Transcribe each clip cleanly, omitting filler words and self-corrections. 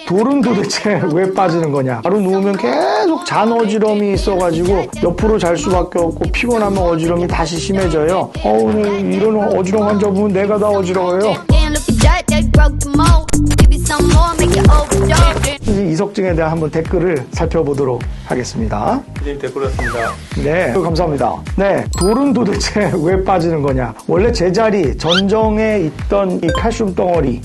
돌은 도대체 왜 빠지는 거냐? 바로 누우면 계속 잔 어지럼이 있어가지고 옆으로 잘 수밖에 없고 피곤하면 어지럼이 다시 심해져요. 오늘 이런 어지러운 환자분 내가 다 어지러워요. 이석증에 대한 한번 댓글을 살펴보도록 하겠습니다. 선생님 댓글이었습니다. 네, 감사합니다. 네, 돌은 도대체 왜 빠지는 거냐? 원래 제자리 전정에 있던 이 칼슘 덩어리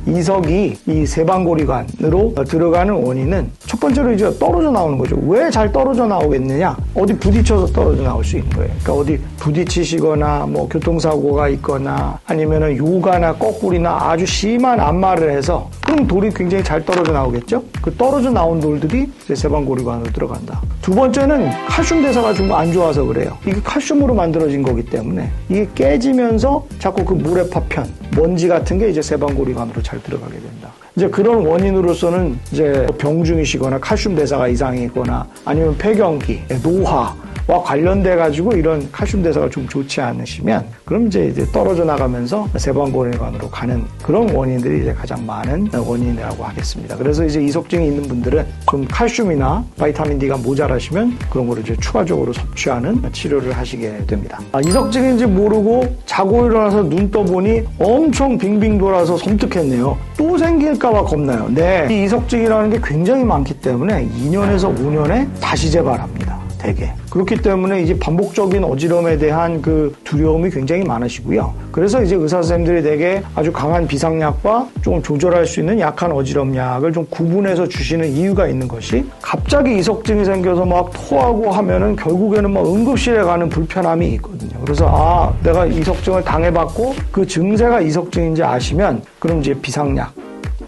이석이 이 세방고리관으로 들어가는 원인은 첫 번째로 이제 떨어져 나오는 거죠. 왜 잘 떨어져 나오겠느냐? 어디 부딪혀서 떨어져 나올 수 있는 거예요. 그러니까 어디 부딪히시거나 뭐 교통사고가 있거나 아니면은 요가나 거꾸리나 아주 심한 안마를 해서 그럼 돌이 굉장히 잘 떨어져 나오겠죠? 그 떨어져 나온 돌들이 이제 세방고리관으로 들어간다. 두 번째는 칼슘 대사가 좀 안 좋아서 그래요. 이게 칼슘으로 만들어진 거기 때문에 이게 깨지면서 자꾸 그 물의 파편, 먼지 같은 게 이제 세방고리관으로 잘 들어가게 된다. 이제 그런 원인으로서는 이제 병중이시거나 칼슘 대사가 이상이 있거나 아니면 폐경기, 노화와 관련돼 가지고 이런 칼슘 대사가 좀 좋지 않으시면 그럼 이제 떨어져 나가면서 세방고리관으로 가는 그런 원인들이 이제 가장 많은 원인이라고 하겠습니다. 그래서 이제 이석증이 있는 분들은 좀 칼슘이나 바이타민 D가 모자라시면 그런 거를 이제 추가적으로 섭취하는 치료를 하시게 됩니다. 이석증인지 모르고 자고 일어나서 눈 떠보니 엄청 빙빙 돌아서 섬뜩했네요. 또 생길까봐 겁나요. 네, 이 이석증이라는 게 굉장히 많기 때문에 2년에서 5년에 다시 재발합니다. 대개. 그렇기 때문에 이제 반복적인 어지럼에 대한 그 두려움이 굉장히 많으시고요. 그래서 이제 의사 선생님들이 대개 아주 강한 비상약과 조금 조절할 수 있는 약한 어지럼약을 좀 구분해서 주시는 이유가 있는 것이 갑자기 이석증이 생겨서 막 토하고 하면은 결국에는 막 응급실에 가는 불편함이 있거든요. 그래서 내가 이석증을 당해봤고 그 증세가 이석증인지 아시면 그럼 이제 비상약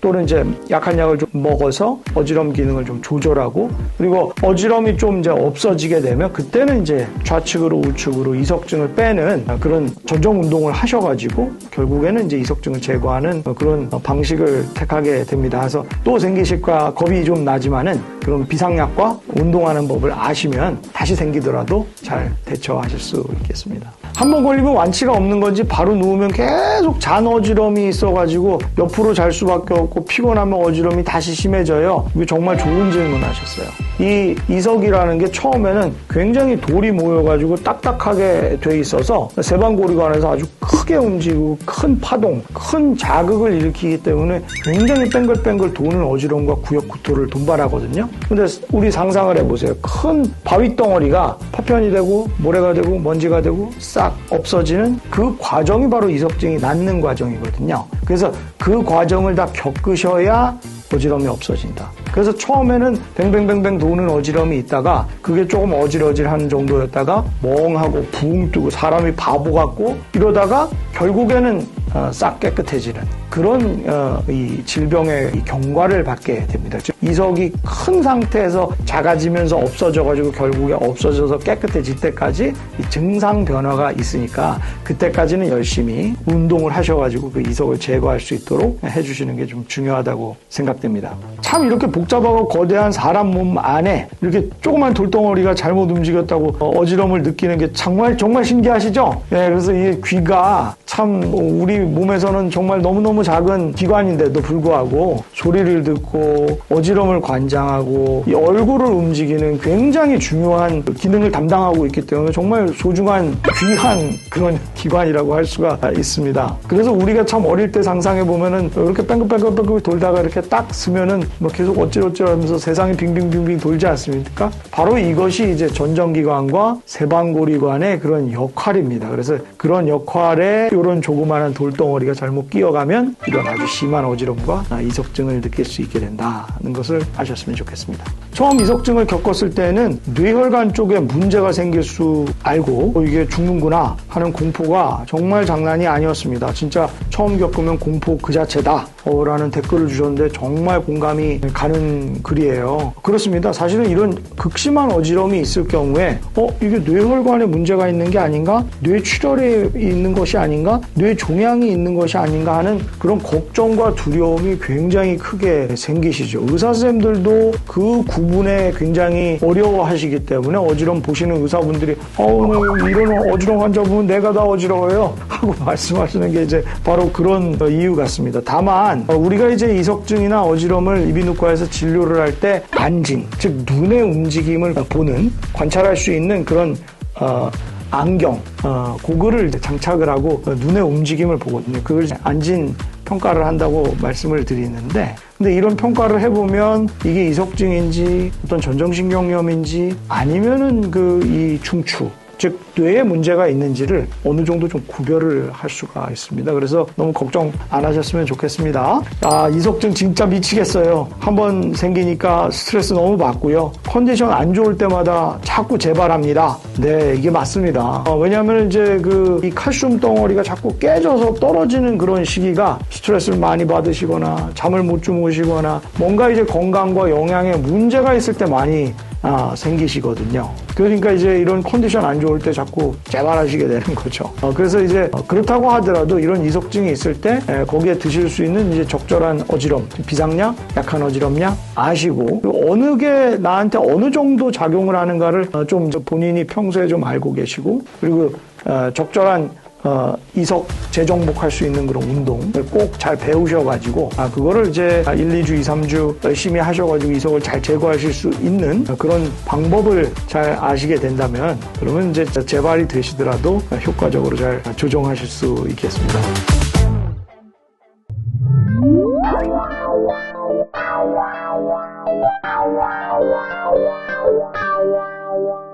또는 이제 약한 약을 좀 먹어서 어지럼 기능을 좀 조절하고 그리고 어지럼이 좀 이제 없어지게 되면 그때는 이제 좌측으로 우측으로 이석증을 빼는 그런 전정 운동을 하셔가지고 결국에는 이제 이석증을 제거하는 그런 방식을 택하게 됩니다. 그래서 또 생기실까 겁이 좀 나지만은 그런 비상약과 운동하는 법을 아시면 다시 생기더라도 잘 대처하실 수 있겠습니다. 한번 걸리면 완치가 없는 건지 바로 누우면 계속 잔 어지럼이 있어가지고 옆으로 잘 수밖에 없고 피곤하면 어지럼이 다시 심해져요. 이게 정말 좋은 질문 하셨어요. 이 이석이라는 게 처음에는 굉장히 돌이 모여가지고 딱딱하게 돼 있어서 세방고리관에서 아주 크게 움직이고 큰 파동, 큰 자극을 일으키기 때문에 굉장히 뱅글뱅글 도는 어지럼과 구역구토를 동반하거든요. 근데 우리 상상을 해보세요. 큰 바위 덩어리가 파편이 되고 모래가 되고 먼지가 되고 싹 없어지는 그 과정이 바로 이석증이 낫는 과정이거든요. 그래서 그 과정을 다 겪으셔야 어지럼이 없어진다. 그래서 처음에는 뱅뱅뱅뱅 도는 어지럼이 있다가 그게 조금 어질어질한 정도였다가 멍하고 붕 뜨고 사람이 바보 같고 이러다가 결국에는 싹 깨끗해지는 그런 이 질병의 경과를 받게 됩니다. 즉 이석이 큰 상태에서 작아지면서 없어져가지고 결국에 없어져서 깨끗해질 때까지 이 증상 변화가 있으니까 그때까지는 열심히 운동을 하셔가지고 그 이석을 제거할 수 있도록 해주시는 게 좀 중요하다고 생각됩니다. 참 이렇게 복잡하고 거대한 사람 몸 안에 이렇게 조그만 돌덩어리가 잘못 움직였다고 어지럼을 느끼는 게 정말 신기하시죠? 네, 그래서 이 귀가 참 우리 몸에서는 정말 너무너무 작은 기관인데도 불구하고 소리를 듣고 어지럼을 관장하고 이 얼굴을 움직이는 굉장히 중요한 기능을 담당하고 있기 때문에 정말 소중한 귀한 그런 기관이라고 할 수가 있습니다. 그래서 우리가 참 어릴 때 상상해 보면은 이렇게 뺑글뺑글 돌다가 이렇게 딱 쓰면은 뭐 계속 어찌어찌 하면서 세상이 빙빙빙빙 돌지 않습니까? 바로 이것이 이제 전정기관과 세방고리관의 그런 역할입니다. 그래서 그런 역할에 이런 조그마한 돌덩어리가 잘못 끼어가면 이런 아주 심한 어지럼과 이석증을 느낄 수 있게 된다는 것을 아셨으면 좋겠습니다. 처음 이석증을 겪었을 때는 뇌혈관 쪽에 문제가 생길 수 알고 이게 죽는구나 하는 공포가 정말 장난이 아니었습니다. 진짜 처음 겪으면 공포 그 자체다 라는 댓글을 주셨는데 정말 공감이 가는 글이에요. 그렇습니다. 사실은 이런 극심한 어지럼이 있을 경우에 이게 뇌혈관에 문제가 있는 게 아닌가? 뇌출혈이 있는 것이 아닌가? 뇌종양이 있는 것이 아닌가 하는 그런 걱정과 두려움이 굉장히 크게 생기시죠. 의사 선생님들도 그 구분에 굉장히 어려워하시기 때문에 어지럼 보시는 의사분들이 오늘 이런 어지럼 환자분 내가 다 어지러워요 하고 말씀하시는 게 이제 바로 그런 이유 같습니다. 다만 하지만 우리가 이제 이석증이나 어지럼을 이비인후과에서 진료를 할 때 안진, 즉 눈의 움직임을 보는, 관찰할 수 있는 그런 안경, 고글을 장착을 하고 눈의 움직임을 보거든요. 그걸 안진 평가를 한다고 말씀을 드리는데, 근데 이런 평가를 해보면 이게 이석증인지 어떤 전정신경염인지 아니면은 이 중추, 즉 뇌에 문제가 있는지를 어느 정도 좀 구별을 할 수가 있습니다. 그래서 너무 걱정 안 하셨으면 좋겠습니다. 이석증 진짜 미치겠어요. 한번 생기니까 스트레스 너무 받고요. 컨디션 안 좋을 때마다 자꾸 재발합니다. 네, 이게 맞습니다. 왜냐하면 이제 이 칼슘 덩어리가 자꾸 깨져서 떨어지는 그런 시기가 스트레스를 많이 받으시거나 잠을 못 주무시거나 뭔가 이제 건강과 영양에 문제가 있을 때 많이 생기시거든요. 그러니까 이제 이런 컨디션 안 좋을 때 자꾸 재발하시게 되는 거죠. 그래서 이제 그렇다고 하더라도 이런 이석증이 있을 때 거기에 드실 수 있는 이제 적절한 어지럼, 비상약, 약한 어지럼약 아시고 어느 게 나한테 어느 정도 작용을 하는가를 좀 본인이 평소에 좀 알고 계시고 그리고 적절한 이석 재정복할 수 있는 그런 운동을 꼭 잘 배우셔가지고 그거를 이제 1, 2주, 2, 3주 열심히 하셔가지고 이석을 잘 제거하실 수 있는 그런 방법을 잘 아시게 된다면 그러면 이제 재발이 되시더라도 효과적으로 잘 조정하실 수 있겠습니다. Wow.